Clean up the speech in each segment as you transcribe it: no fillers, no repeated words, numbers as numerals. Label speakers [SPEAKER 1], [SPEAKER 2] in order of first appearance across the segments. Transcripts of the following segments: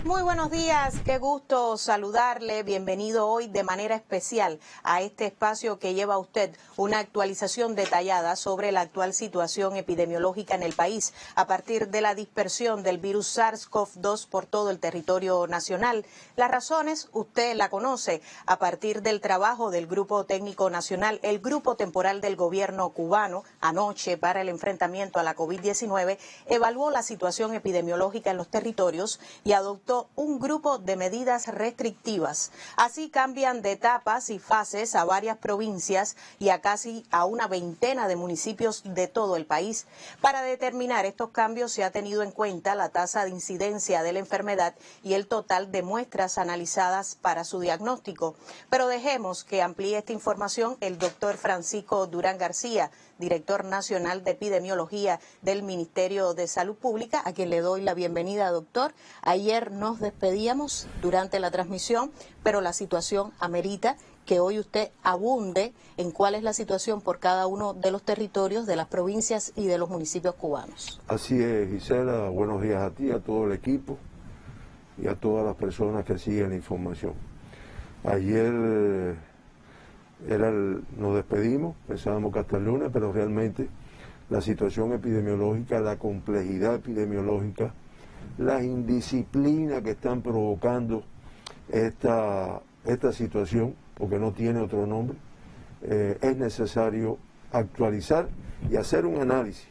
[SPEAKER 1] Muy buenos días, qué gusto saludarle. Bienvenido hoy de manera especial a este espacio que lleva a usted una actualización detallada sobre la actual situación epidemiológica en el país a partir de la dispersión del virus SARS-CoV-2 por todo el territorio nacional. Las razones usted la conoce a partir del trabajo del Grupo Técnico Nacional, el Grupo Temporal del Gobierno cubano, anoche para el enfrentamiento a la COVID-19, evaluó la situación epidemiológica en los territorios y adoptó un grupo de medidas restrictivas. Así cambian de etapas y fases a varias provincias y a casi a una veintena de municipios de todo el país. Para determinar estos cambios se ha tenido en cuenta la tasa de incidencia de la enfermedad y el total de muestras analizadas para su diagnóstico. Pero dejemos que amplíe esta información el doctor Francisco Durán García, director nacional de epidemiología del Ministerio de Salud Pública, a quien le doy la bienvenida, doctor. Ayer nos despedíamos durante la transmisión, pero la situación amerita que hoy usted abunde en cuál es la situación por cada uno de los territorios, de las provincias y de los municipios cubanos.
[SPEAKER 2] Así es, Gisela, buenos días a ti, a todo el equipo y a todas las personas que siguen la información. Ayer nos despedimos, pensábamos que hasta el lunes, pero realmente la situación epidemiológica, la complejidad epidemiológica, las indisciplinas que están provocando esta situación, porque no tiene otro nombre, es necesario actualizar y hacer un análisis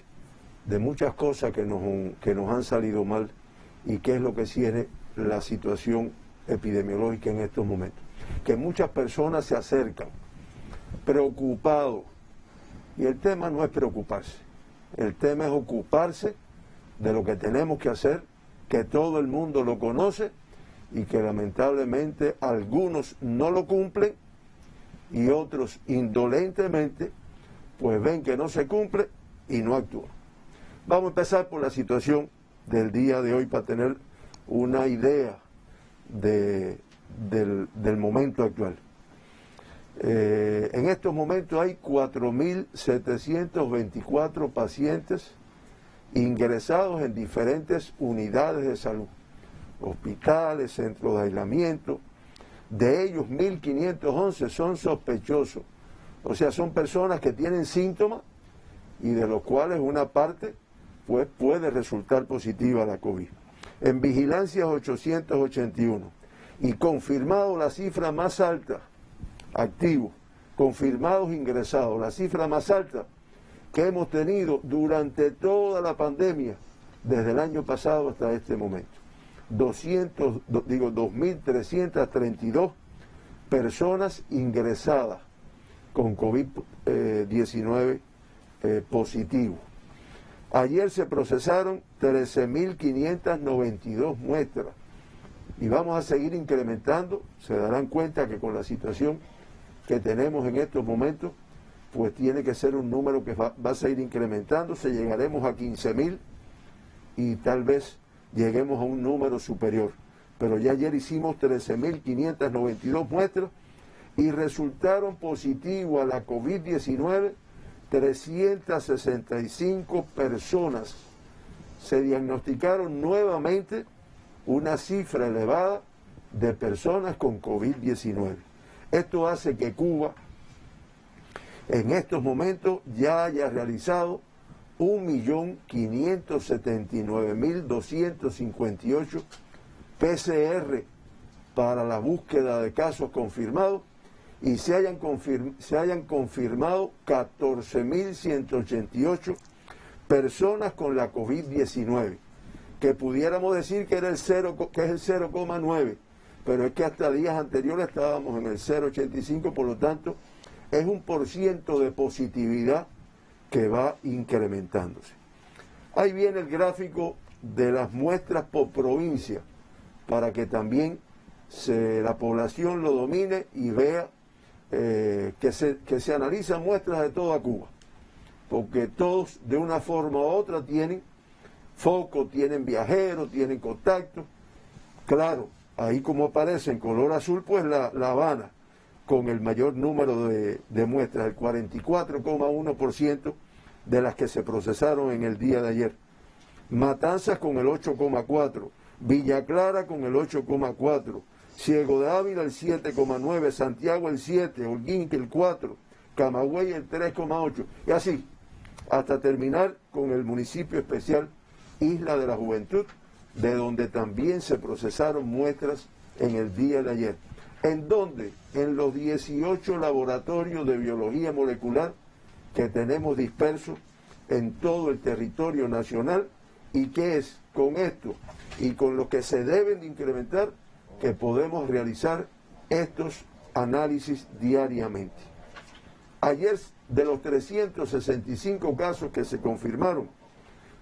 [SPEAKER 2] de muchas cosas que nos han salido mal y qué es lo que tiene la situación epidemiológica en estos momentos. Que muchas personas se acercan preocupados, y el tema no es preocuparse, el tema es ocuparse de lo que tenemos que hacer, que todo el mundo lo conoce y que lamentablemente algunos no lo cumplen y otros indolentemente pues ven que no se cumple y no actúan. Vamos a empezar por la situación del día de hoy para tener una idea del momento actual. En estos momentos hay 4.724 pacientes ingresados en diferentes unidades de salud, hospitales, centros de aislamiento. De ellos 1.511 son sospechosos, o sea, son personas que tienen síntomas y de los cuales una parte pues, puede resultar positiva a la COVID. En vigilancia 881 y confirmado la cifra más alta, activos, confirmados ingresados, la cifra más alta que hemos tenido durante toda la pandemia, desde el año pasado hasta este momento. 2.332 personas ingresadas con COVID-19 positivo. Ayer se procesaron 13.592 muestras y vamos a seguir incrementando. Se darán cuenta que con la situación que tenemos en estos momentos, pues tiene que ser un número que va a seguir incrementándose, llegaremos a 15.000 y tal vez lleguemos a un número superior. Pero ya ayer hicimos 13.592 muestras y resultaron positivos a la COVID-19 365 personas. Se diagnosticaron nuevamente una cifra elevada de personas con COVID-19. Esto hace que Cuba en estos momentos ya haya realizado 1.579.258 PCR para la búsqueda de casos confirmados y se hayan confirmado 14.188 personas con la COVID-19, que pudiéramos decir que, que es el 0,9, pero es que hasta días anteriores estábamos en el 0,85, por lo tanto es un % de positividad que va incrementándose. Ahí viene el gráfico de las muestras por provincia, para que también la población lo domine y vea que se analizan muestras de toda Cuba, porque todos de una forma u otra tienen foco, tienen viajeros, tienen contacto. Claro, ahí como aparece en color azul, pues La Habana, con el mayor número de muestras, el 44,1% de las que se procesaron en el día de ayer. Matanzas con el 8,4%, Villa Clara con el 8,4%, Ciego de Ávila el 7,9%, Santiago el 7%, Holguín el 4%, Camagüey el 3,8%, y así, hasta terminar con el municipio especial Isla de la Juventud, de donde también se procesaron muestras en el día de ayer. ¿En dónde? En los 18 laboratorios de biología molecular que tenemos dispersos en todo el territorio nacional, y que es con esto y con lo que se deben de incrementar que podemos realizar estos análisis diariamente. Ayer, de los 365 casos que se confirmaron,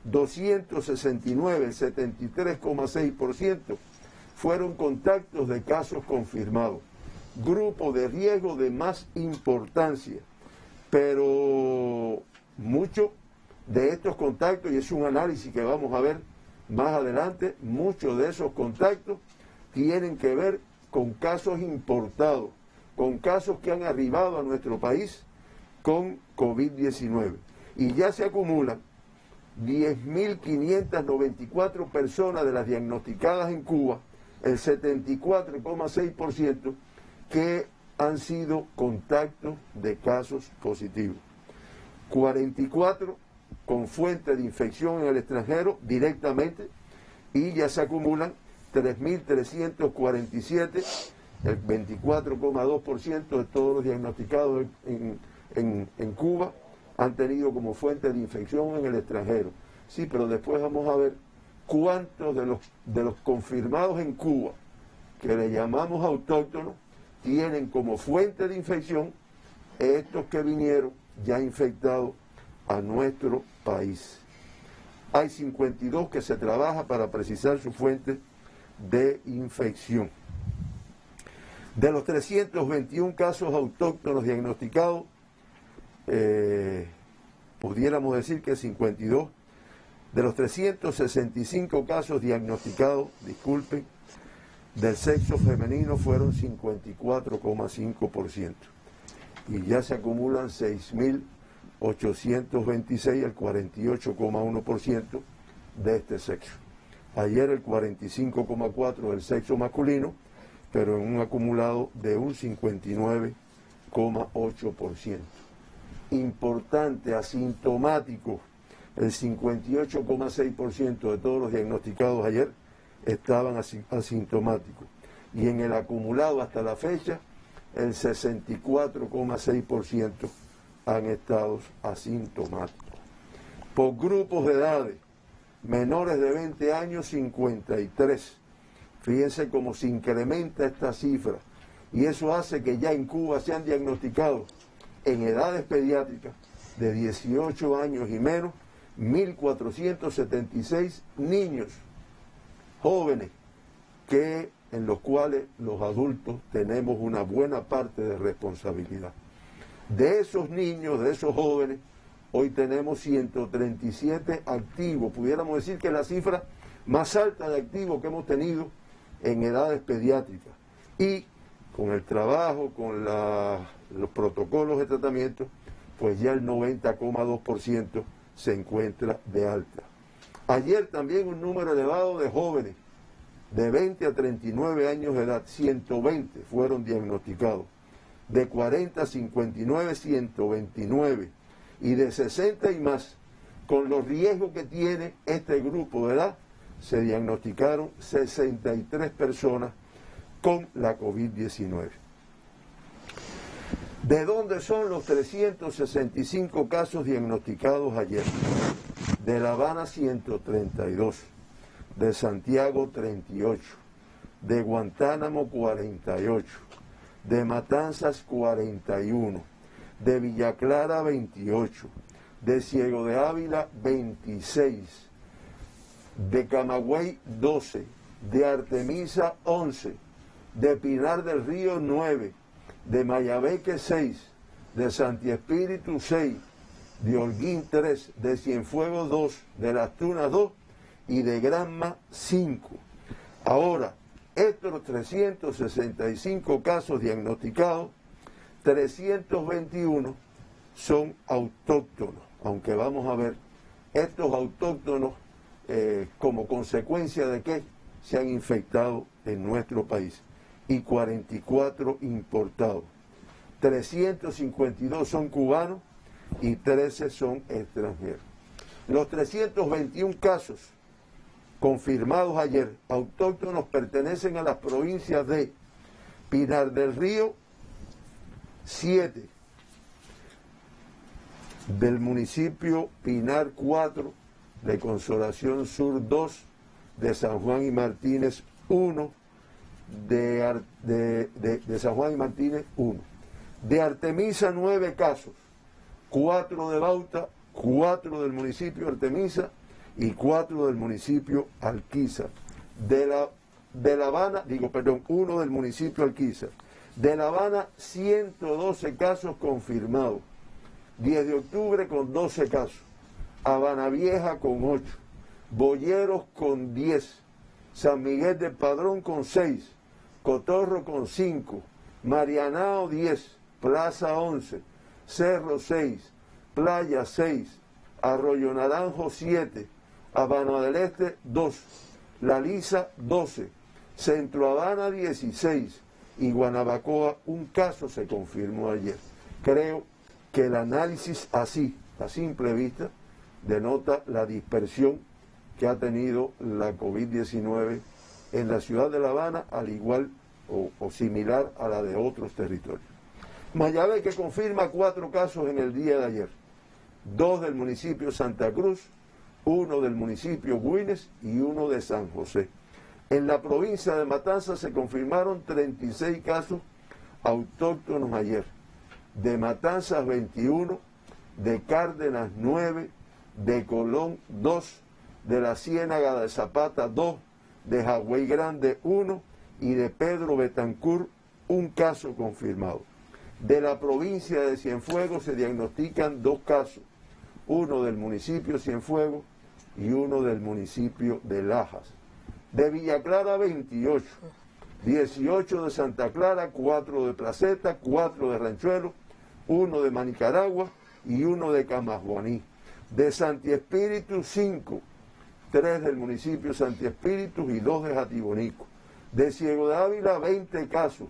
[SPEAKER 2] 269, el 73,6%, fueron contactos de casos confirmados. Grupo de riesgo de más importancia, pero muchos de estos contactos, y es un análisis que vamos a ver más adelante, muchos de esos contactos tienen que ver con casos importados, con casos que han arribado a nuestro país con COVID-19. Y ya se acumulan 10.594 personas de las diagnosticadas en Cuba, el 74,6%, que han sido contactos de casos positivos. 44 con fuente de infección en el extranjero directamente, y ya se acumulan 3.347, el 24,2% de todos los diagnosticados en Cuba han tenido como fuente de infección en el extranjero. Sí, pero después vamos a ver cuántos de los confirmados en Cuba, que le llamamos autóctonos, tienen como fuente de infección estos que vinieron ya infectados a nuestro país. Hay 52 que se trabaja para precisar su fuente de infección. De los 321 casos autóctonos diagnosticados, pudiéramos decir que 52, de los 365 casos diagnosticados, disculpen, del sexo femenino fueron 54,5%. Y ya se acumulan 6.826, el 48,1% de este sexo. Ayer el 45,4% del sexo masculino, pero en un acumulado de un 59,8%. Importante, asintomático, el 58,6% de todos los diagnosticados ayer estaban asintomáticos. Y en el acumulado hasta la fecha, el 64,6% han estado asintomáticos. Por grupos de edades, menores de 20 años, 53. Fíjense cómo se incrementa esta cifra. Y eso hace que ya en Cuba se han diagnosticado en edades pediátricas de 18 años y menos, 1.476 niños jóvenes, en los cuales los adultos tenemos una buena parte de responsabilidad. De esos niños, de esos jóvenes, hoy tenemos 137 activos. Pudiéramos decir que es la cifra más alta de activos que hemos tenido en edades pediátricas. Y con el trabajo, con los protocolos de tratamiento, pues ya el 90,2% se encuentra de alta. Ayer también un número elevado de jóvenes de 20 a 39 años de edad, 120 fueron diagnosticados. De 40 a 59, 129. Y de 60 y más, con los riesgos que tiene este grupo de edad, se diagnosticaron 63 personas con la COVID-19. ¿De dónde son los 365 casos diagnosticados ayer? De La Habana 132, de Santiago 38, de Guantánamo 48, de Matanzas 41, de Villa Clara 28, de Ciego de Ávila 26, de Camagüey 12, de Artemisa 11, de Pinar del Río 9, de Mayabeque 6, de Santi Espíritu 6, de Holguín 3, de Cienfuegos 2, de Las Tunas 2 y de Granma 5. Ahora, estos 365 casos diagnosticados, 321 son autóctonos, aunque vamos a ver estos autóctonos como consecuencia de qué, se han infectado en nuestro país y 44 importados. 352 son cubanos y 13 son extranjeros. Los 321 casos confirmados ayer autóctonos pertenecen a las provincias de Pinar del Río, 7, del municipio Pinar, 4, de Consolación Sur, 2, de San Juan y Martínez, 1, de San Juan y Martínez, 1. De Artemisa, 9 casos, 4 de Bauta, 4 del municipio Artemisa y 4 del municipio Alquizar. De La Habana, 1 del municipio Alquizar. De La Habana, 112 casos confirmados. 10 de octubre con 12 casos. Habana Vieja con 8. Boyeros con 10. San Miguel del Padrón con 6. Cotorro con 5. Marianao 10. Plaza 11. Cerro 6. Playa 6. Arroyo Naranjo 7. Habana del Este 2. La Lisa 12. Centro Habana 16. Y Guanabacoa, un caso se confirmó ayer. Creo que el análisis así, a simple vista, denota la dispersión que ha tenido la COVID-19 en la ciudad de La Habana, al igual o similar a la de otros territorios. Mayabé, que confirma 4 casos en el día de ayer, 2 del municipio Santa Cruz, 1 del municipio Güines y 1 de San José. En la provincia de Matanzas se confirmaron 36 casos autóctonos ayer. De Matanzas 21, de Cárdenas 9, de Colón 2, de la Ciénaga de Zapata 2, de Jagüey Grande 1 y de Pedro Betancur un caso confirmado. De la provincia de Cienfuegos se diagnostican 2 casos, uno del municipio Cienfuegos y uno del municipio de Lajas. De Villa Clara 28, 18 de Santa Clara, 4 de Placeta, 4 de Ranchuelo, 1 de Manicaragua y 1 de Camajuaní. De Santi Espíritu 5, 3 del municipio Santi Espíritu y 2 de Jatibonico. De Ciego de Ávila 20 casos,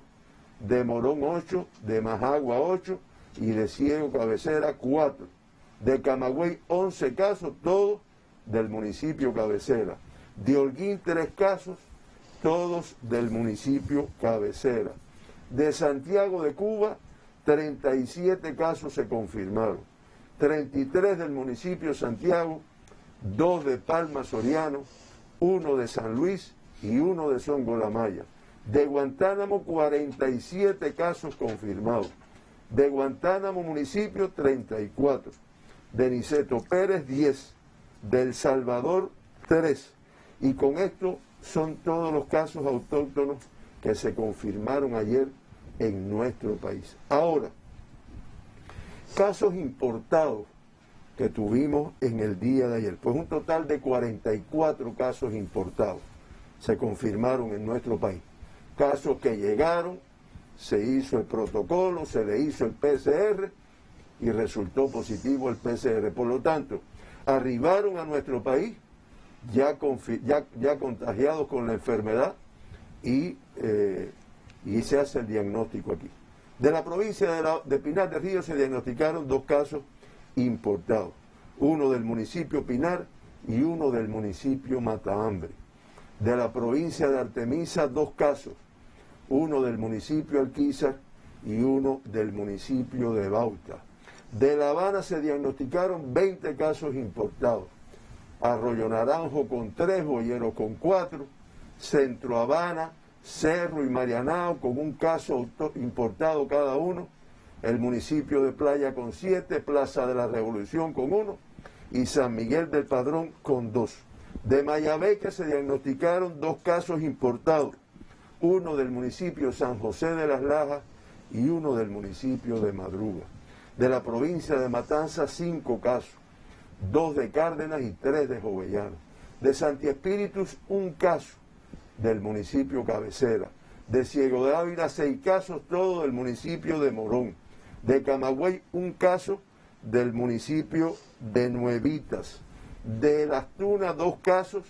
[SPEAKER 2] de Morón 8, de Majagua 8 y de Ciego Cabecera 4. De Camagüey 11 casos, todos del municipio Cabecera. De Holguín 3 casos, todos del municipio Cabecera. De Santiago de Cuba, 37 casos se confirmaron. 33 del municipio Santiago, 2 de Palma Soriano, 1 de San Luis y 1 de Songolamaya. De Guantánamo, 47 casos confirmados. De Guantánamo municipio, 34. De Niceto Pérez, 10. De El Salvador, 3. Y con esto son todos los casos autóctonos que se confirmaron ayer en nuestro país. Ahora, casos importados que tuvimos en el día de ayer, pues un total de 44 casos importados se confirmaron en nuestro país. Casos que llegaron, se hizo el protocolo, se le hizo el PCR y resultó positivo el PCR. Por lo tanto, arribaron a nuestro país ya contagiados con la enfermedad y se hace el diagnóstico aquí. De la provincia de Pinar del Río se diagnosticaron 2 casos importados, uno del municipio Pinar y uno del municipio Matahambre. De la provincia de Artemisa 2 casos, uno del municipio Alquizar y uno del municipio de Bauta. De La Habana se diagnosticaron 20 casos importados, Arroyo Naranjo con 3, Boyeros con 4, Centro Habana, Cerro y Marianao con un caso importado cada uno, el municipio de Playa con 7, Plaza de la Revolución con 1 y San Miguel del Padrón con 2. De Mayabé que se diagnosticaron 2 casos importados, uno del municipio San José de las Lajas y uno del municipio de Madruga. De la provincia de Matanzas 5 casos, 2 de Cárdenas y 3 de Jovellano. De Santi Espíritus 1 caso del municipio Cabecera. De Ciego de Ávila 6 casos, todos del municipio de Morón. De Camagüey 1 caso del municipio de Nuevitas. De Las Tunas 2 casos,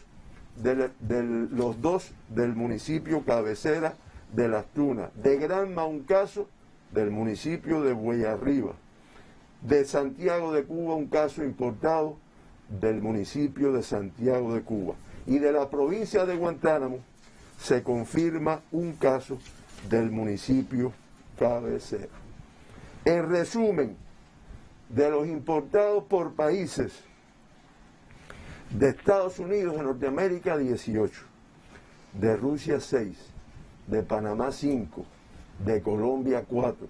[SPEAKER 2] los dos del municipio cabecera de Las Tunas, de Granma un caso del municipio de Bueyarriba, de Santiago de Cuba un caso importado del municipio de Santiago de Cuba, y de la provincia de Guantánamo se confirma un caso del municipio cabecera. En resumen, de los importados por países, de Estados Unidos de Norteamérica 18, de Rusia 6, de Panamá 5, de Colombia 4,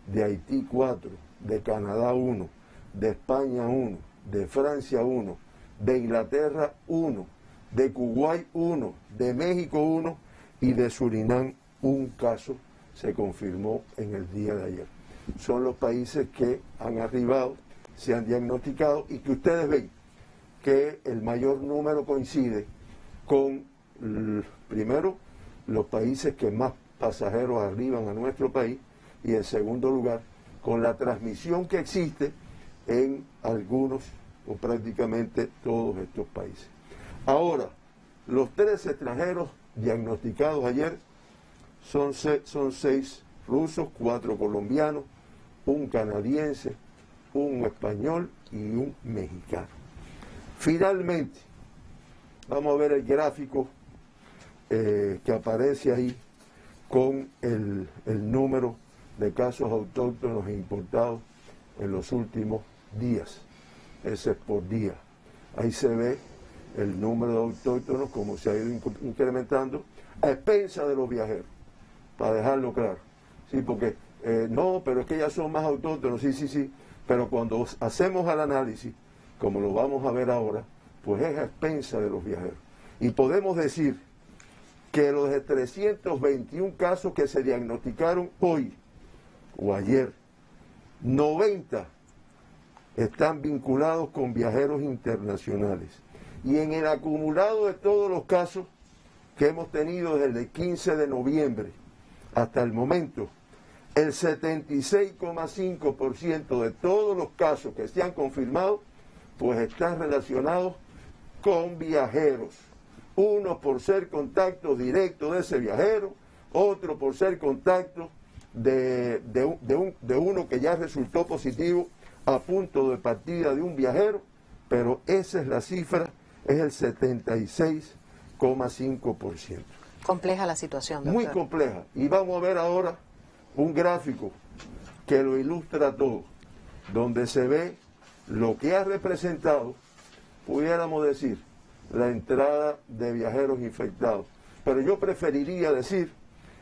[SPEAKER 2] de Haití 4, de Canadá 1, de España 1, de Francia 1, de Inglaterra 1, de Kuwait 1, de México 1 y de Surinam un caso se confirmó en el día de ayer. Son los países que han arribado, se han diagnosticado y que ustedes ven que el mayor número coincide con, primero, los países que más pasajeros arriban a nuestro país y, en segundo lugar, con la transmisión que existe en algunos o prácticamente todos estos países. Ahora, los 3 extranjeros diagnosticados ayer son 6 rusos, 4 colombianos, un canadiense, un español y un mexicano. Finalmente, vamos a ver el gráfico que aparece ahí con el número de casos autóctonos e importados en los últimos días. Ese es por día. Ahí se ve el número de autóctonos como se ha ido incrementando a expensas de los viajeros, para dejarlo claro. Sí, porque no, pero es que ya son más autóctonos, sí, pero cuando hacemos el análisis, como lo vamos a ver ahora, pues es a expensas de los viajeros. Y podemos decir que los de 321 casos que se diagnosticaron hoy o ayer, 90 están vinculados con viajeros internacionales. Y en el acumulado de todos los casos que hemos tenido desde el 15 de noviembre hasta el momento, el 76,5% de todos los casos que se han confirmado, pues están relacionados con viajeros. Uno por ser contacto directo de ese viajero, otro por ser contacto de uno que ya resultó positivo a punto de partida de un viajero, pero esa es la cifra, es el 76,5%.
[SPEAKER 1] Compleja la situación, doctor.
[SPEAKER 2] Muy compleja. Y vamos a ver ahora un gráfico que lo ilustra todo, donde se ve lo que ha representado, pudiéramos decir, la entrada de viajeros infectados. Pero yo preferiría decir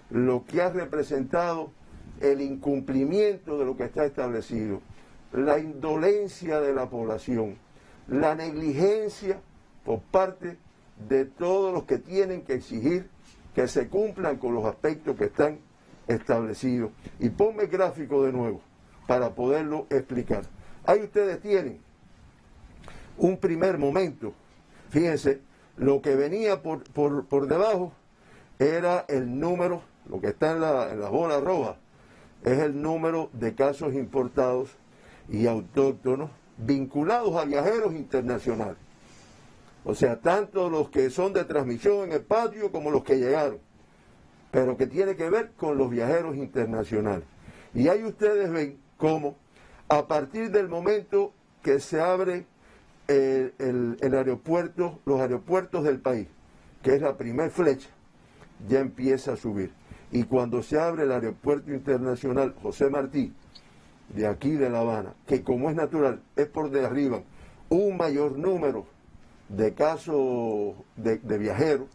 [SPEAKER 2] lo que ha representado el incumplimiento de lo que está establecido, la indolencia de la población, la negligencia por parte de todos los que tienen que exigir que se cumplan con los aspectos que están establecidos. Y ponme el gráfico de nuevo para poderlo explicar. Ahí ustedes tienen un primer momento. Fíjense, lo que venía por debajo era el número, lo que está en la bola roja, es el número de casos importados y autóctonos vinculados a viajeros internacionales. O sea, tanto los que son de transmisión en el patio como los que llegaron, pero que tiene que ver con los viajeros internacionales. Y ahí ustedes ven cómo a partir del momento que se abre el aeropuerto, los aeropuertos del país, que es la primer flecha, ya empieza a subir. Y cuando se abre el aeropuerto internacional José Martí, de aquí de La Habana, que como es natural, es por de arriba un mayor número de casos de viajeros,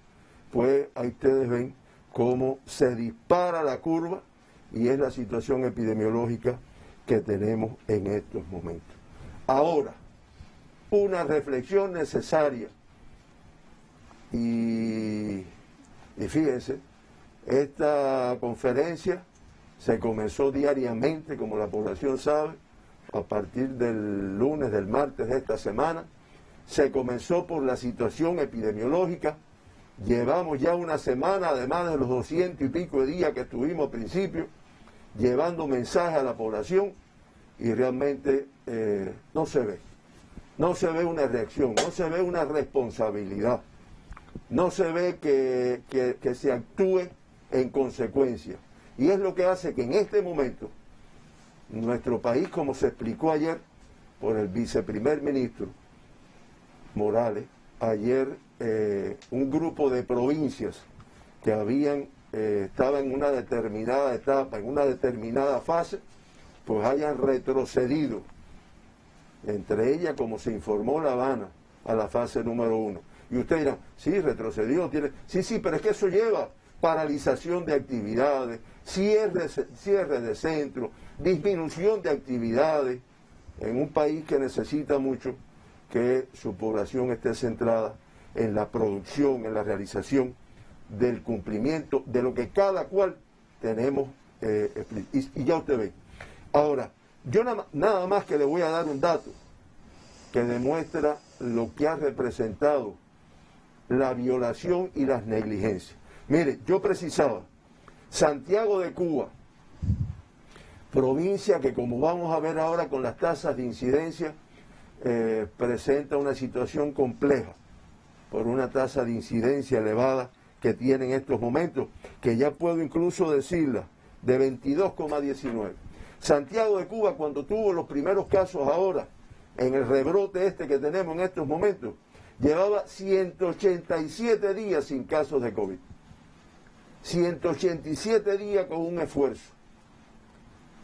[SPEAKER 2] pues ahí ustedes ven cómo se dispara la curva y es la situación epidemiológica que tenemos en estos momentos. Ahora, una reflexión necesaria y fíjense, esta conferencia se comenzó diariamente, como la población sabe, a partir del lunes, del martes de esta semana. Se comenzó por la situación epidemiológica. Llevamos ya una semana, además de los 200 y pico de días que estuvimos al principio, llevando mensajes a la población y realmente no se ve una reacción, no se ve una responsabilidad no se ve que se actúe en consecuencia. Y es lo que hace que en este momento nuestro país, como se explicó ayer por el viceprimer ministro Morales, ayer un grupo de provincias que estaban en una determinada etapa, en una determinada fase, pues hayan retrocedido, entre ellas, como se informó, La Habana, a la fase número 1. Y usted dirá, sí, retrocedió, sí, pero es que eso lleva paralización de actividades, cierre de centros, disminución de actividades, en un país que necesita mucho que su población esté centrada en la producción, en la realización del cumplimiento de lo que cada cual tenemos, y ya usted ve. Ahora, yo nada más que le voy a dar un dato que demuestra lo que ha representado la violación y las negligencias. Mire, yo precisaba, Santiago de Cuba, provincia que, como vamos a ver ahora con las tasas de incidencia, presenta una situación compleja por una tasa de incidencia elevada que tiene en estos momentos, que ya puedo incluso decirla, de 22,19. Santiago de Cuba, cuando tuvo los primeros casos ahora, en el rebrote este que tenemos en estos momentos, llevaba 187 días sin casos de COVID. 187 días con un esfuerzo.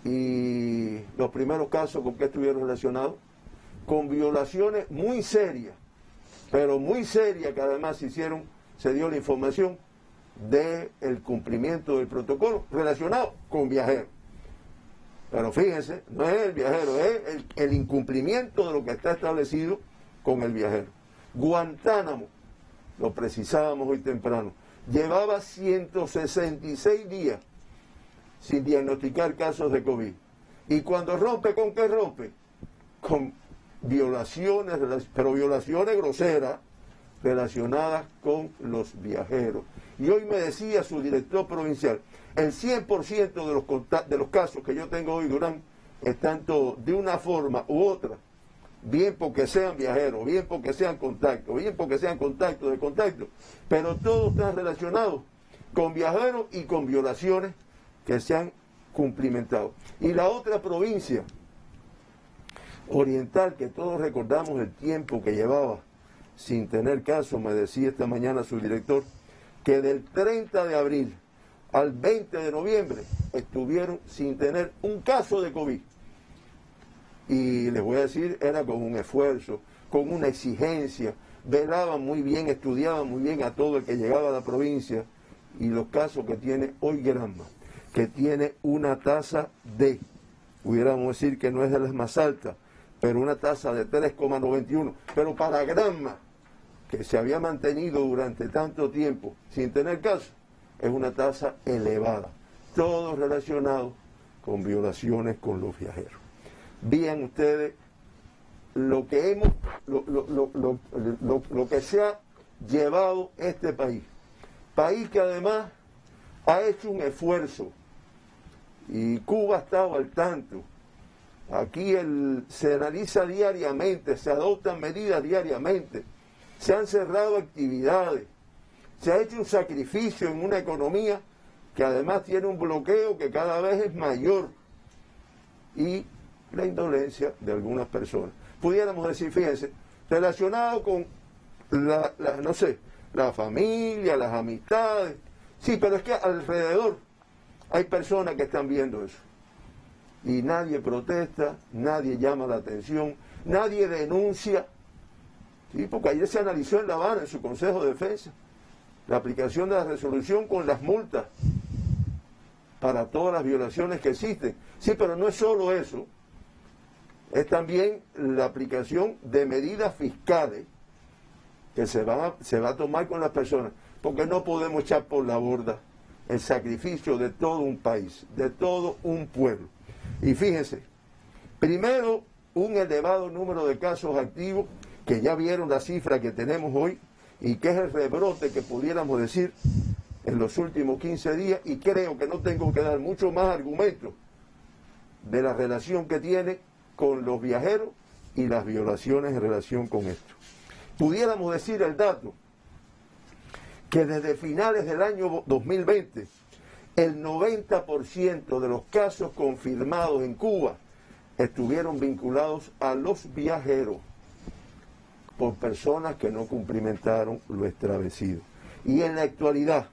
[SPEAKER 2] Y los primeros casos, ¿con qué estuvieron relacionados? Con violaciones muy serias, pero muy serias, que además se dio la información del cumplimiento del protocolo relacionado con viajeros. Pero fíjense, no es el viajero, es el incumplimiento de lo que está establecido con el viajero. Guantánamo, lo precisábamos hoy temprano, llevaba 166 días sin diagnosticar casos de COVID. Y cuando rompe, ¿con qué rompe? Con violaciones, pero violaciones groseras relacionadas con los viajeros. Y hoy me decía su director provincial, el 100% de los casos que yo tengo hoy, Durán, están todos de una forma u otra, bien porque sean viajeros, bien porque sean contactos, bien porque sean contactos de contacto, pero todos están relacionados con viajeros y con violaciones que se han cumplimentado. Y la otra provincia oriental, que todos recordamos el tiempo que llevaba sin tener caso, me decía esta mañana su director, que del 30 de abril al 20 de noviembre estuvieron sin tener un caso de COVID. Y les voy a decir, era con un esfuerzo, con una exigencia, velaban muy bien, estudiaban muy bien a todo el que llegaba a la provincia. Y los casos que tiene hoy Granma, que tiene una tasa de, pudiéramos decir que no es de las más altas, pero una tasa de 3,91, pero para Granma, que se había mantenido durante tanto tiempo sin tener caso, es una tasa elevada, todo relacionado con violaciones con los viajeros. Vean ustedes lo que lo que se ha llevado este país que además ha hecho un esfuerzo, y Cuba ha estado al tanto. Aquí se analiza diariamente, se adoptan medidas diariamente, se han cerrado actividades, se ha hecho un sacrificio en una economía que además tiene un bloqueo que cada vez es mayor, y la indolencia de algunas personas. Pudiéramos decir, fíjense, relacionado con la familia, las amistades, sí, pero es que alrededor hay personas que están viendo eso. Y nadie protesta, nadie llama la atención, nadie denuncia. Sí, porque ayer se analizó en La Habana, en su Consejo de Defensa, la aplicación de la resolución con las multas para todas las violaciones que existen. Sí, pero no es solo eso, es también la aplicación de medidas fiscales que se va a tomar con las personas, porque no podemos echar por la borda el sacrificio de todo un país, de todo un pueblo. Y fíjense, primero, un elevado número de casos activos, que ya vieron la cifra que tenemos hoy, y que es el rebrote que pudiéramos decir en los últimos 15 días, y creo que no tengo que dar mucho más argumentos de la relación que tiene con los viajeros y las violaciones en relación con esto. Pudiéramos decir el dato que desde finales del año 2020, el 90% de los casos confirmados en Cuba estuvieron vinculados a los viajeros por personas que no cumplimentaron lo establecido. Y en la actualidad,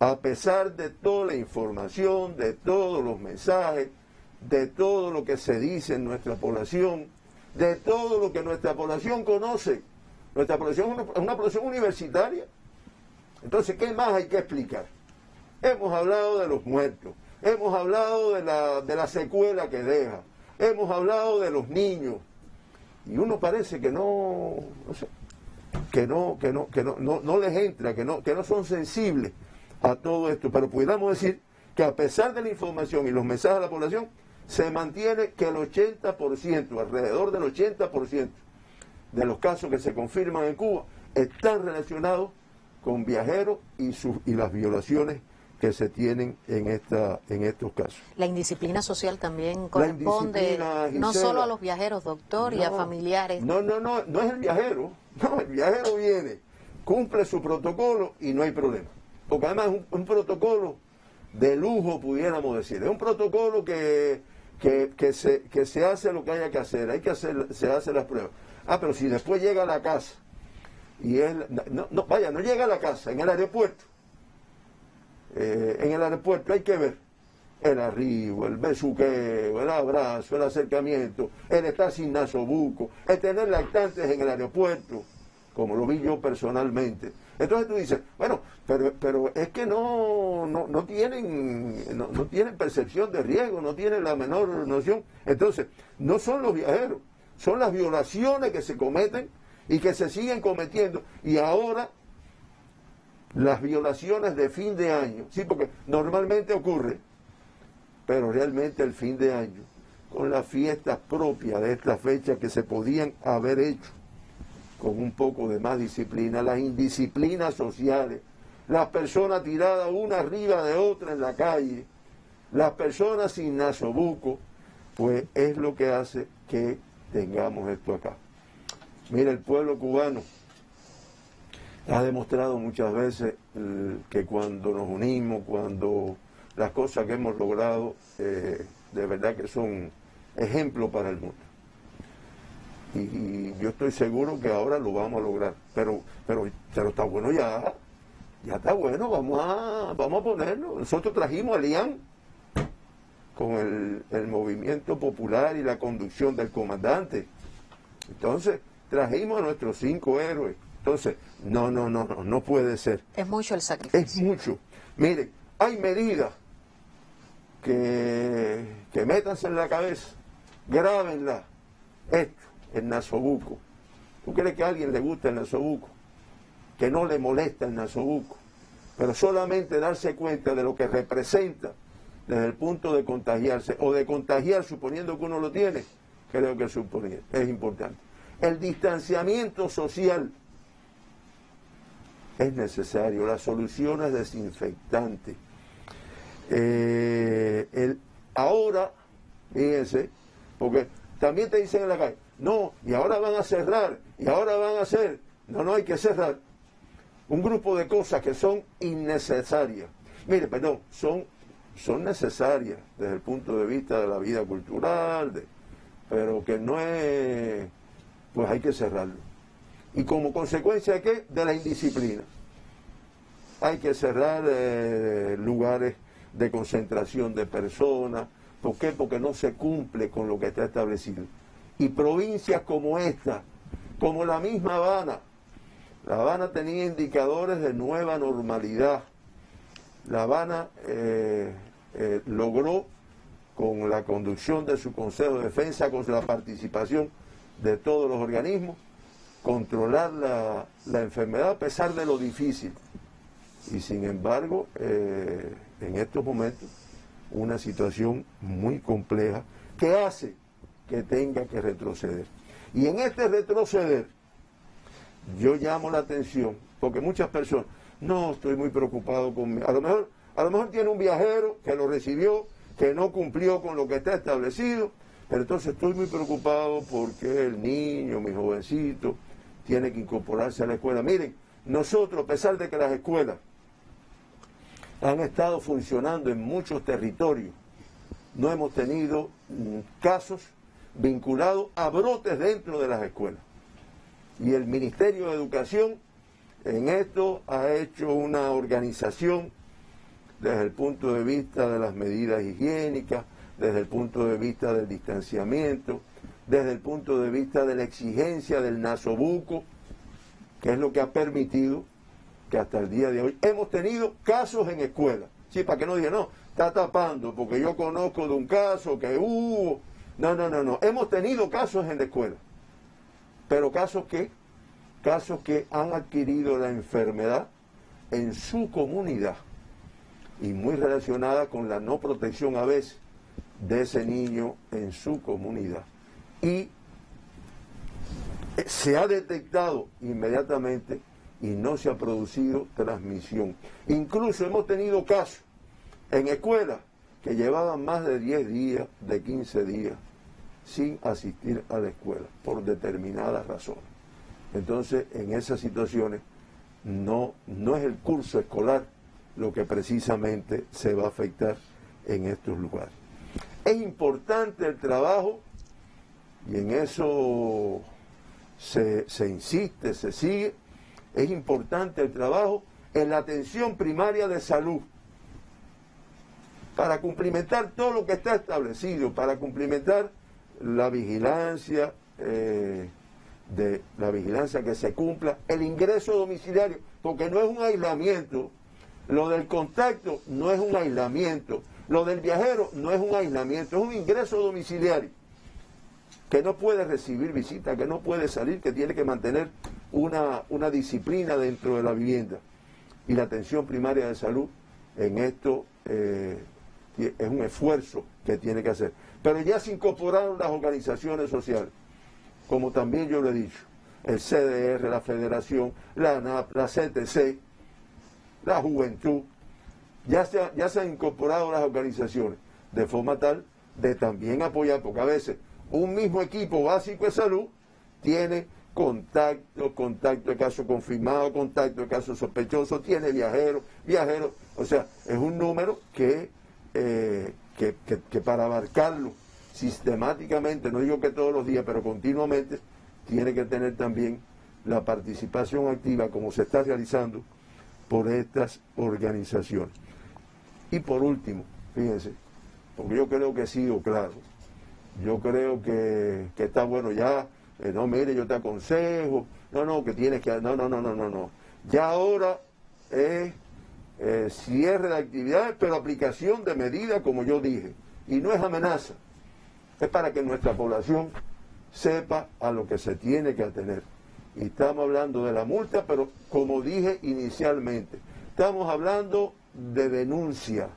[SPEAKER 2] a pesar de toda la información, de todos los mensajes, de todo lo que se dice en nuestra población, de todo lo que nuestra población conoce, nuestra población es una población universitaria. Entonces, ¿qué más hay que explicar? Hemos hablado de los muertos, hemos hablado de la secuela que deja, hemos hablado de los niños, y uno parece que no les entra, que no son sensibles a todo esto, pero pudiéramos decir que a pesar de la información y los mensajes a la población, se mantiene que el 80%, alrededor del 80% de los casos que se confirman en Cuba están relacionados con viajeros y las violaciones que se tienen en estos casos.
[SPEAKER 1] La indisciplina social también corresponde no solo a los viajeros, doctor, y a familiares.
[SPEAKER 2] No es el viajero. No, el viajero viene, cumple su protocolo y no hay problema. Porque además es un protocolo de lujo, pudiéramos decir. Es un protocolo que se hace lo que haya que hacer, se hace las pruebas. Pero si después llega a la casa, y él, no llega a la casa, en el aeropuerto. En el aeropuerto hay que ver el arribo, el besuqueo, el abrazo, el acercamiento, el estar sin nasobuco, el tener lactantes en el aeropuerto, como lo vi yo personalmente. Entonces tú dices, bueno, pero es que no tienen percepción de riesgo, no tienen la menor noción. Entonces, no son los viajeros, son las violaciones que se cometen y que se siguen cometiendo. Y ahora, las violaciones de fin de año, sí, porque normalmente ocurre, pero realmente el fin de año, con las fiestas propias de esta fecha que se podían haber hecho con un poco de más disciplina, las indisciplinas sociales, las personas tiradas una arriba de otra en la calle, las personas sin nasobuco, pues es lo que hace que tengamos esto acá. Mira, el pueblo cubano ha demostrado muchas veces que cuando nos unimos, cuando las cosas que hemos logrado, de verdad que son ejemplo para el mundo. Y yo estoy seguro que ahora lo vamos a lograr. Pero está bueno ya está bueno, vamos a ponerlo. Nosotros trajimos a Lian con el movimiento popular y la conducción del comandante. Entonces, trajimos a nuestros 5 héroes. Entonces, no puede ser.
[SPEAKER 1] Es mucho el sacrificio.
[SPEAKER 2] Es mucho. Miren, hay medidas que métanse en la cabeza, grábenla. Esto, el nasobuco. ¿Tú crees que a alguien le gusta el nasobuco? Que no le molesta el nasobuco. Pero solamente darse cuenta de lo que representa desde el punto de contagiarse, o de contagiar suponiendo que uno lo tiene, creo que es importante. El distanciamiento social es necesario, las soluciones desinfectantes. Ahora, fíjense, porque también te dicen en la calle, no, y ahora van a cerrar, y ahora van a hacer, no hay que cerrar. Un grupo de cosas que son innecesarias. Mire, perdón, son necesarias desde el punto de vista de la vida cultural, pero que no es, pues hay que cerrarlo. ¿Y como consecuencia de qué? De la indisciplina. Hay que cerrar lugares de concentración de personas. ¿Por qué? Porque no se cumple con lo que está establecido. Y provincias como esta, como la misma Habana. La Habana tenía indicadores de nueva normalidad. La Habana logró, con la conducción de su Consejo de Defensa, con la participación de todos los organismos, controlar la enfermedad a pesar de lo difícil. Y sin embargo, en estos momentos, una situación muy compleja que hace que tenga que retroceder. Y en este retroceder, yo llamo la atención, porque muchas personas, no, estoy muy preocupado con... A lo mejor tiene un viajero que lo recibió, que no cumplió con lo que está establecido, pero entonces estoy muy preocupado porque el niño, mi jovencito, tiene que incorporarse a la escuela. Miren, Nosotros, a pesar de que las escuelas han estado funcionando en muchos territorios, no hemos tenido casos vinculados a brotes dentro de las escuelas. Y el Ministerio de Educación en esto ha hecho una organización desde el punto de vista de las medidas higiénicas, desde el punto de vista del distanciamiento, desde el punto de vista de la exigencia del nasobuco, que es lo que ha permitido que hasta el día de hoy hemos tenido casos en escuelas. Sí, para que no digan, no, está tapando, porque yo conozco de un caso que hubo. No. Hemos tenido casos en la escuela. Pero casos que han adquirido la enfermedad en su comunidad y muy relacionada con la no protección a veces de ese niño en su comunidad. Y se ha detectado inmediatamente y no se ha producido transmisión. Incluso hemos tenido casos en escuelas que llevaban más de 10 días, de 15 días, sin asistir a la escuela, por determinadas razones. Entonces, en esas situaciones, no es el curso escolar lo que precisamente se va a afectar en estos lugares. Es importante el trabajo, y en eso se insiste, se sigue, es importante el trabajo en la atención primaria de salud, para cumplimentar todo lo que está establecido, para cumplimentar la vigilancia, que se cumpla, el ingreso domiciliario, porque no es un aislamiento, lo del contacto no es un aislamiento, lo del viajero no es un aislamiento, es un ingreso domiciliario, que no puede recibir visita, que no puede salir, que tiene que mantener una disciplina dentro de la vivienda. Y la atención primaria de salud en esto es un esfuerzo que tiene que hacer. Pero ya se incorporaron las organizaciones sociales, como también yo lo he dicho, el CDR, la Federación, la ANAP, la CTC, la Juventud, ya se han incorporado las organizaciones, de forma tal de también apoyar, porque a veces un mismo equipo básico de salud tiene contacto de caso confirmado, contacto de caso sospechoso, tiene viajeros, o sea, es un número que para abarcarlo sistemáticamente, no digo que todos los días, pero continuamente, tiene que tener también la participación activa como se está realizando por estas organizaciones. Y por último, fíjense, porque yo creo que he sido claro, yo creo que está bueno ya, no, mire, yo te aconsejo, que tienes que, no. Ya ahora es cierre de actividades, pero aplicación de medidas, como yo dije, y no es amenaza, es para que nuestra población sepa a lo que se tiene que atener. Y estamos hablando de la multa, pero como dije inicialmente, estamos hablando de denuncia,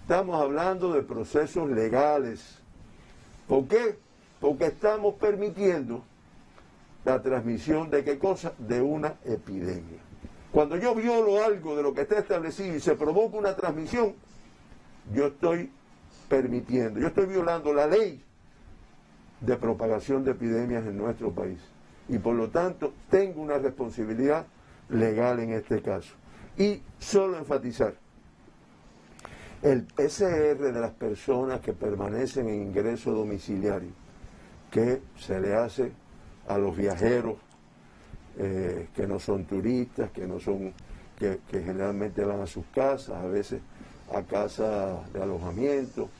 [SPEAKER 2] estamos hablando de procesos legales. ¿Por qué? Porque estamos permitiendo la transmisión de ¿qué cosa? De una epidemia. Cuando yo violo algo de lo que está establecido y se provoca una transmisión, yo estoy permitiendo, yo estoy violando la ley de propagación de epidemias en nuestro país. Y por lo tanto, tengo una responsabilidad legal en este caso. Y solo enfatizar, el PCR de las personas que permanecen en ingreso domiciliario, que se le hace a los viajeros que no son turistas, que generalmente van a sus casas, a veces a casas de alojamiento,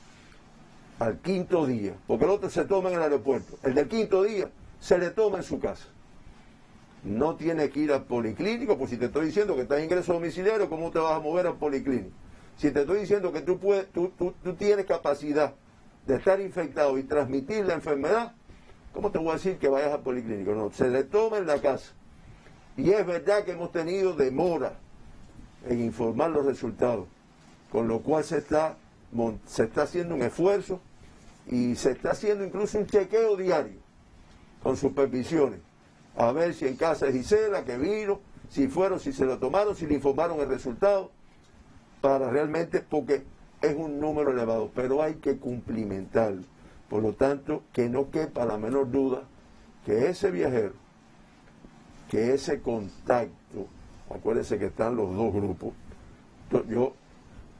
[SPEAKER 2] al quinto día, porque el otro se toma en el aeropuerto, el del quinto día se le toma en su casa. No tiene que ir al policlínico, pues si te estoy diciendo que estás en ingreso domiciliario, ¿cómo te vas a mover al policlínico? Si te estoy diciendo que tú tienes capacidad de estar infectado y transmitir la enfermedad, ¿cómo te voy a decir que vayas al policlínico? No, se le toma en la casa. Y es verdad que hemos tenido demora en informar los resultados, con lo cual se está haciendo un esfuerzo y se está haciendo incluso un chequeo diario con supervisiones, a ver si en casa de Gisela, que vino, si se lo tomaron, si le informaron el resultado, para realmente, porque es un número elevado, pero hay que cumplimentarlo. Por lo tanto, que no quepa la menor duda que ese viajero, que ese contacto acuérdense que están los dos grupos.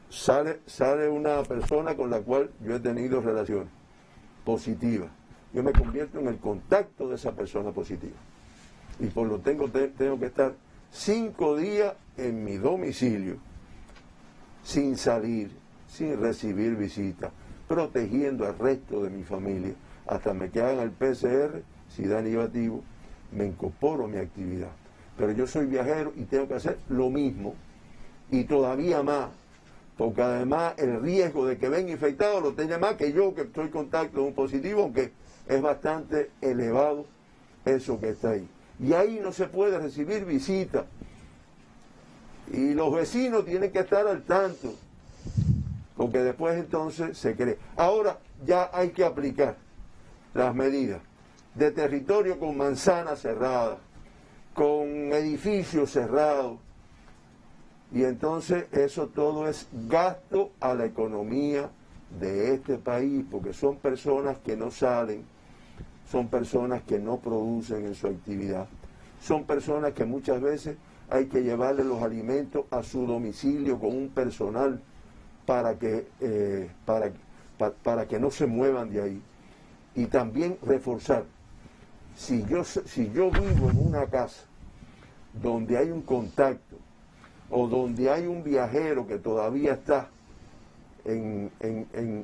[SPEAKER 2] Sale una persona con la cual yo he tenido relaciones positivas. Yo me convierto en el contacto de esa persona positiva. Y por lo tanto tengo que estar 5 días en mi domicilio, sin salir, sin recibir visitas, protegiendo al resto de mi familia, hasta que hagan el PCR, si da negativo, me incorporo a mi actividad. Pero yo soy viajero y tengo que hacer lo mismo, y todavía más, porque además el riesgo de que venga infectado lo tenga más que yo, que estoy en contacto con un positivo, aunque es bastante elevado eso que está ahí. Y ahí no se puede recibir visita. Y los vecinos tienen que estar al tanto, porque después entonces se cree. Ahora ya hay que aplicar las medidas de territorio con manzanas cerradas, con edificios cerrados, y entonces eso todo es gasto a la economía de este país, porque son personas que no salen, son personas que no producen en su actividad, son personas que muchas veces hay que llevarle los alimentos a su domicilio con un personal para que no se muevan de ahí. Y también reforzar, si yo vivo en una casa donde hay un contacto o donde hay un viajero que todavía está en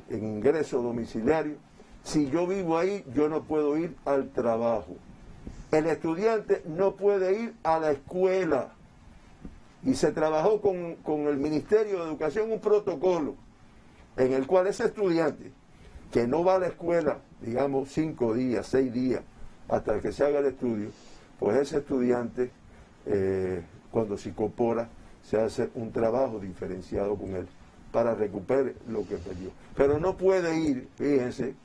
[SPEAKER 2] ingreso domiciliario, si yo vivo ahí, yo no puedo ir al trabajo. El estudiante no puede ir a la escuela. Y se trabajó con el Ministerio de Educación un protocolo en el cual ese estudiante que no va a la escuela, digamos 5 días, 6 días, hasta que se haga el estudio, pues ese estudiante, cuando se incorpora, se hace un trabajo diferenciado con él para recuperar lo que perdió. Pero no puede ir, fíjense,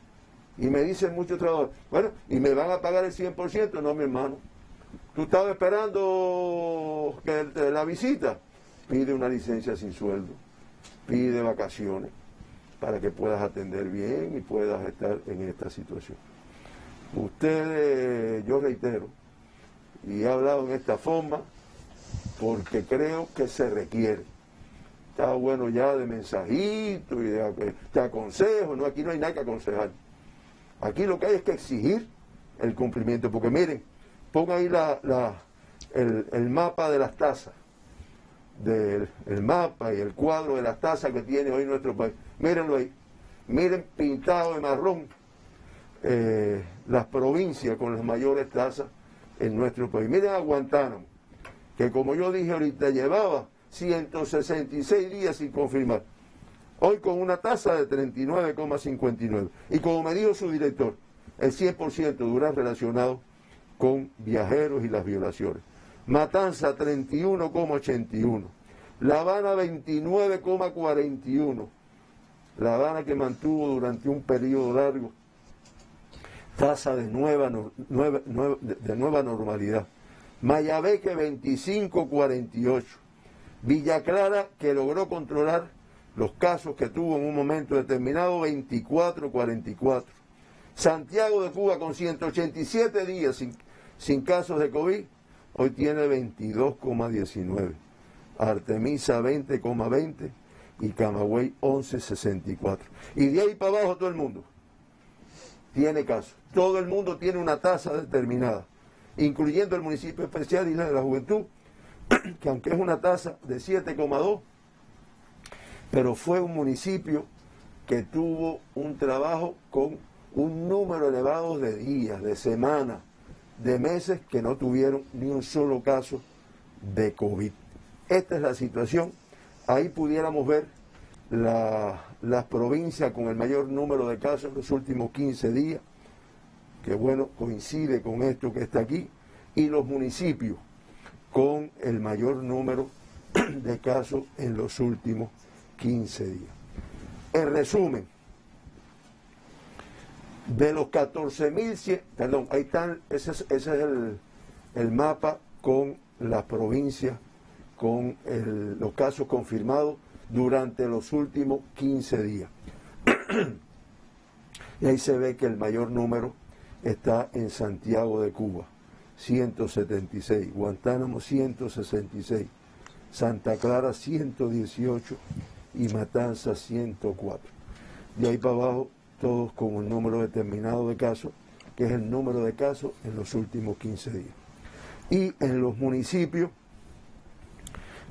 [SPEAKER 2] y me dicen muchos trabajadores, bueno, ¿y me van a pagar el 100%? No, mi hermano. ¿Tú estabas esperando que la visita? Pide una licencia sin sueldo, pide vacaciones, para que puedas atender bien y puedas estar en esta situación. Ustedes, yo reitero, y he hablado en esta forma, porque creo que se requiere. Está bueno ya de mensajito y de aconsejo, no, aquí no hay nada que aconsejar. Aquí lo que hay es que exigir el cumplimiento, porque miren, pongan ahí el mapa de las tasas, el mapa y el cuadro de las tasas que tiene hoy nuestro país. Mírenlo ahí, miren pintado de marrón las provincias con las mayores tasas en nuestro país. Miren a Guantánamo, que como yo dije ahorita, llevaba 166 días sin confirmar. Hoy con una tasa de 39,59. Y como me dijo su director, el 100% durará relacionado con viajeros y las violaciones. Matanza 31,81. La Habana 29,41. La Habana que mantuvo durante un periodo largo tasa de nueva normalidad. Mayabeque 25,48. Villa Clara, que logró controlar los casos que tuvo en un momento determinado, 24,44. Santiago de Cuba con 187 días sin casos de COVID, hoy tiene 22,19. Artemisa 20,20 y Camagüey 11,64. Y de ahí para abajo todo el mundo tiene casos. Todo el mundo tiene una tasa determinada, incluyendo el municipio especial Isla de la Juventud, que aunque es una tasa de 7,2, pero fue un municipio que tuvo un trabajo con un número elevado de días, de semanas, de meses que no tuvieron ni un solo caso de COVID. Esta es la situación. Ahí pudiéramos ver las provincias con el mayor número de casos en los últimos 15 días, que bueno, coincide con esto que está aquí, y los municipios con el mayor número de casos en los últimos 15 días. En resumen, de los 14.100, perdón, ahí están, ese es el mapa con las provincias, con los casos confirmados durante los últimos 15 días. Y ahí se ve que el mayor número está en Santiago de Cuba, 176, Guantánamo 166, Santa Clara 118 y Matanzas 104. De ahí para abajo, todos con un número determinado de casos, que es el número de casos en los últimos 15 días. Y en los municipios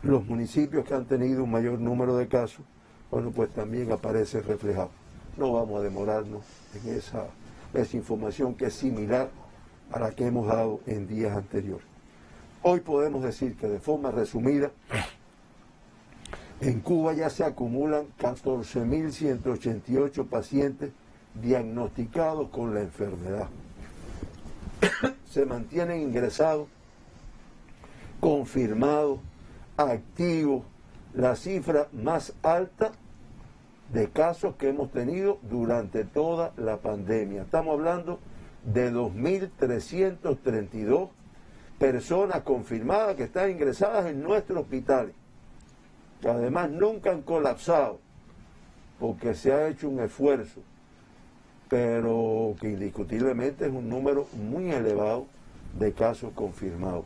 [SPEAKER 2] que han tenido un mayor número de casos, bueno, pues también aparece reflejado. No vamos a demorarnos en esa información que es similar a la que hemos dado en días anteriores. Hoy podemos decir que de forma resumida, en Cuba ya se acumulan 14.188 pacientes diagnosticados con la enfermedad. Se mantienen ingresados, confirmados, activos, la cifra más alta de casos que hemos tenido durante toda la pandemia. Estamos hablando de 2.332 personas confirmadas que están ingresadas en nuestros hospitales, que además nunca han colapsado, porque se ha hecho un esfuerzo, pero que indiscutiblemente es un número muy elevado de casos confirmados.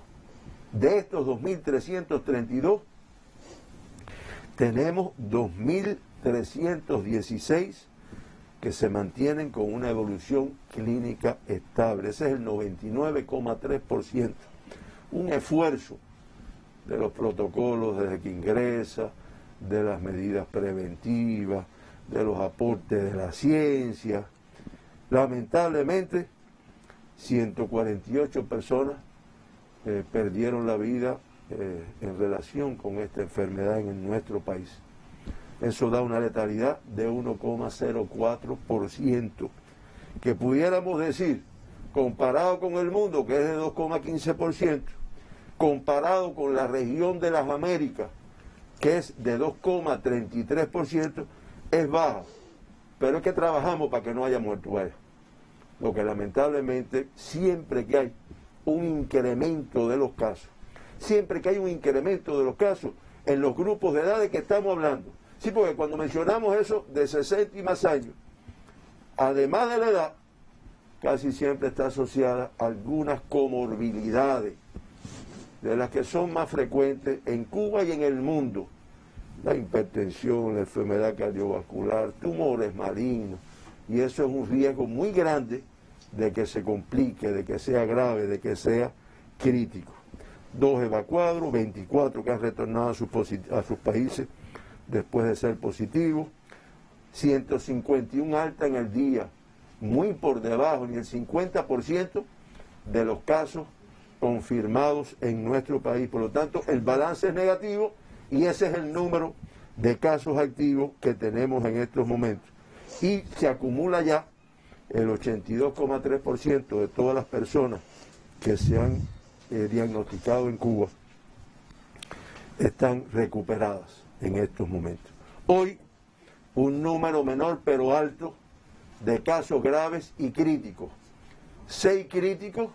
[SPEAKER 2] De estos 2.332, tenemos 2.316 que se mantienen con una evolución clínica estable. Ese es el 99,3%. Un esfuerzo de los protocolos desde que ingresa, de las medidas preventivas, de los aportes de la ciencia. Lamentablemente, 148 personas perdieron la vida en relación con esta enfermedad en nuestro país. Eso da una letalidad de 1,04%, que pudiéramos decir, comparado con el mundo, que es de 2,15%, comparado con la región de las Américas, que es de 2,33%, es baja. Pero es que trabajamos para que no haya muertos allá. Lo que lamentablemente, siempre que hay un incremento de los casos, en los grupos de edad de que estamos hablando. Sí, porque cuando mencionamos eso de 60 y más años, además de la edad, casi siempre está asociada a algunas comorbilidades, de las que son más frecuentes en Cuba y en el mundo. La hipertensión, la enfermedad cardiovascular, tumores malignos, y eso es un riesgo muy grande de que se complique, de que sea grave, de que sea crítico. 2 evacuados, 24 que han retornado a sus países después de ser positivos, 151 alta en el día, muy por debajo, ni el 50% de los casos confirmados en nuestro país. Por lo tanto, el balance es negativo y ese es el número de casos activos que tenemos en estos momentos. Y se acumula ya el 82,3% de todas las personas que se han diagnosticado en Cuba están recuperadas en estos momentos. Hoy, un número menor pero alto de casos graves y críticos. 6 críticos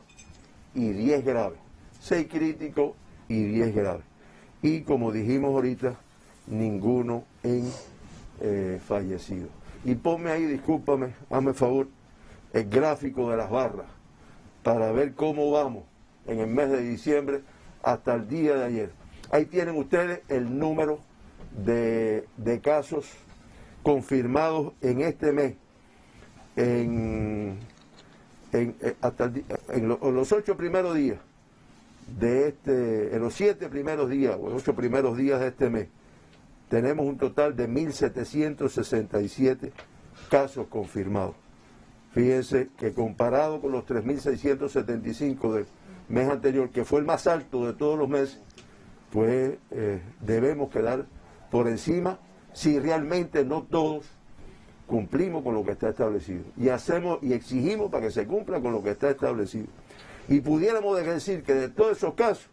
[SPEAKER 2] y 10 graves. 6 críticos y 10 graves. Y como dijimos ahorita, ninguno en fallecido. Y ponme ahí, discúlpame, hazme favor, el gráfico de las barras para ver cómo vamos en el mes de diciembre hasta el día de ayer. Ahí tienen ustedes el número de casos confirmados en este mes, en los 8 primeros días de en los 7 primeros días o 8 primeros días de este mes, tenemos un total de 1.767 casos confirmados. Fíjense que comparado con los 3.675 del mes anterior, que fue el más alto de todos los meses, pues debemos quedar por encima si realmente no todos cumplimos con lo que está establecido. Y hacemos y exigimos para que se cumpla con lo que está establecido. Y pudiéramos decir que de todos esos casos,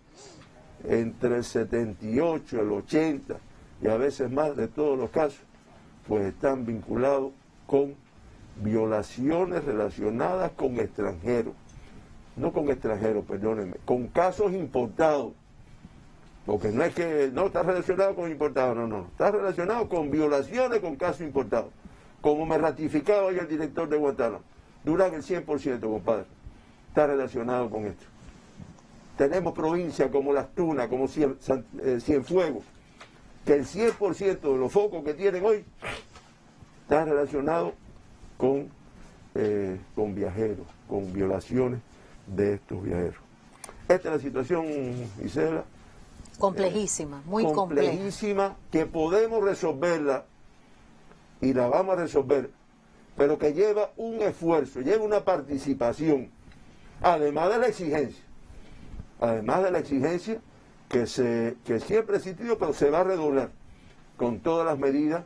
[SPEAKER 2] entre el 78, el 80 y a veces más de todos los casos, pues están vinculados con violaciones relacionadas con extranjeros. No con extranjeros, perdónenme, con casos importados. Porque no es que no está relacionado con importados, no, está relacionado con violaciones con casos importados. Como me ratificaba hoy el director de Guantánamo, Durán, el 100%, compadre, está relacionado con esto. tenemos provincias como Las Tunas, como Cienfuegos, que el 100% de los focos que tienen hoy están relacionados con viajeros, con violaciones de estos viajeros. Esta es la situación, Gisela.
[SPEAKER 1] Complejísima, muy compleja.
[SPEAKER 2] Complejísima, que podemos resolverla y la vamos a resolver, pero que lleva un esfuerzo, lleva una participación, además de la exigencia. Además de la exigencia que siempre ha existido, pero se va a redoblar con todas las medidas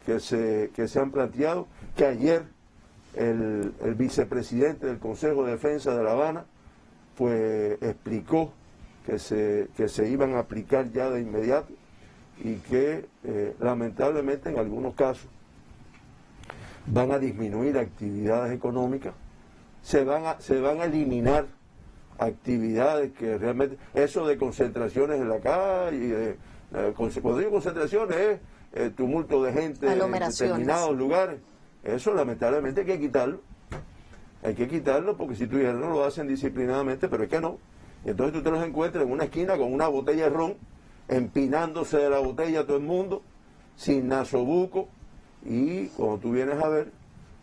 [SPEAKER 2] que se han planteado, que ayer el vicepresidente del Consejo de Defensa de La Habana pues explicó que se iban a aplicar ya de inmediato y que lamentablemente en algunos casos van a disminuir actividades económicas, se van a eliminar actividades que realmente, eso de concentraciones en la calle, cuando digo concentraciones es tumulto de gente en determinados lugares, eso lamentablemente hay que quitarlo porque si tú dijeras no lo hacen disciplinadamente, pero es que no, y entonces tú te los encuentras en una esquina con una botella de ron, empinándose de la botella a todo el mundo, sin nasobuco, y cuando tú vienes a ver,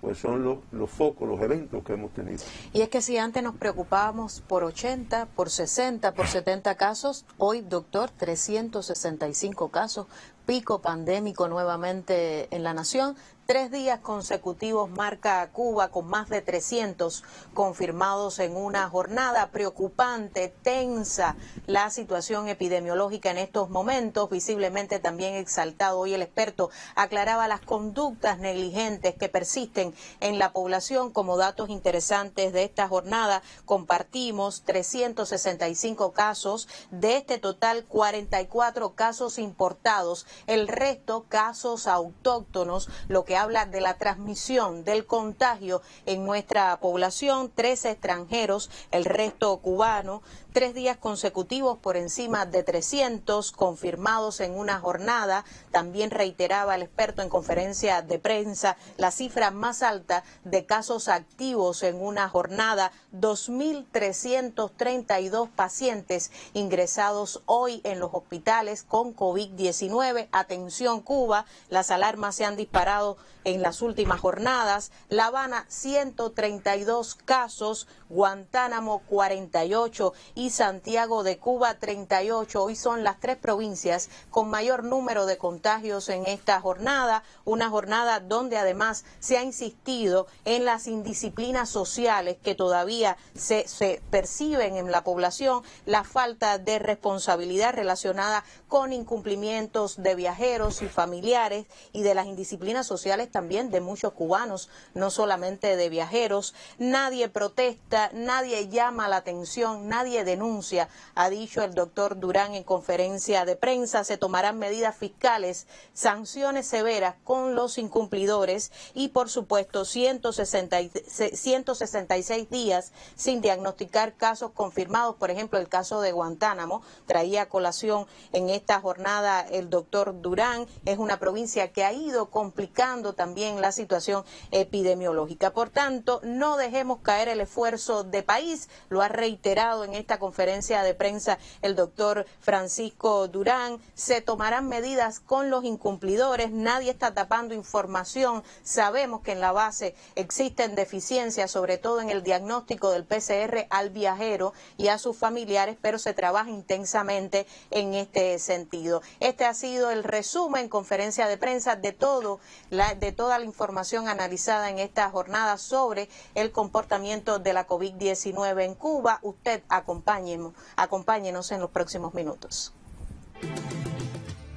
[SPEAKER 2] pues son los focos, los eventos que hemos tenido.
[SPEAKER 1] Y es que si antes nos preocupábamos por 80, por 60, por 70 casos, hoy, doctor, 365 casos, pico pandémico nuevamente en la nación. 3 días consecutivos marca Cuba con más de 300 confirmados en una jornada preocupante, tensa la situación epidemiológica en estos momentos, visiblemente también exaltado. Hoy el experto aclaraba las conductas negligentes que persisten en la población. Como datos interesantes de esta jornada, compartimos 365 casos, de este total 44 casos importados, el resto casos autóctonos, lo que habla de la transmisión del contagio en nuestra población. 13 extranjeros, el resto cubano. 3 días consecutivos por encima de 300 confirmados en una jornada. También reiteraba el experto en conferencia de prensa la cifra más alta de casos activos en una jornada, 2.332 pacientes ingresados hoy en los hospitales con COVID-19. Atención Cuba, las alarmas se han disparado en las últimas jornadas. La Habana 132 casos, Guantánamo 48 y Santiago de Cuba 38. Hoy son las 3 provincias con mayor número de contagios en esta jornada, una jornada donde además se ha insistido en las indisciplinas sociales que todavía se perciben en la población, la falta de responsabilidad relacionada con incumplimientos de viajeros y familiares, y de las indisciplinas sociales también de muchos cubanos, no solamente de viajeros. Nadie protesta, nadie llama la atención, nadie denuncia, ha dicho el doctor Durán en conferencia de prensa. Se tomarán medidas fiscales, sanciones severas con los incumplidores y, por supuesto, 166 días sin diagnosticar casos confirmados. Por ejemplo, el caso de Guantánamo traía a colación en esta jornada el doctor Durán. Es una provincia que ha ido complicando también la situación epidemiológica. Por tanto, no dejemos caer el esfuerzo de país, lo ha reiterado en esta conferencia de prensa el doctor Francisco Durán. Se tomarán medidas con los incumplidores, nadie está tapando información. Sabemos que en la base existen deficiencias, sobre todo en el diagnóstico del PCR al viajero y a sus familiares, pero se trabaja intensamente en este sentido. Este ha sido el resumen, conferencia de prensa de toda la información analizada en esta jornada sobre el comportamiento de la COVID-19 en Cuba. Usted acompáñenos en los próximos minutos.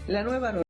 [SPEAKER 3] La nueva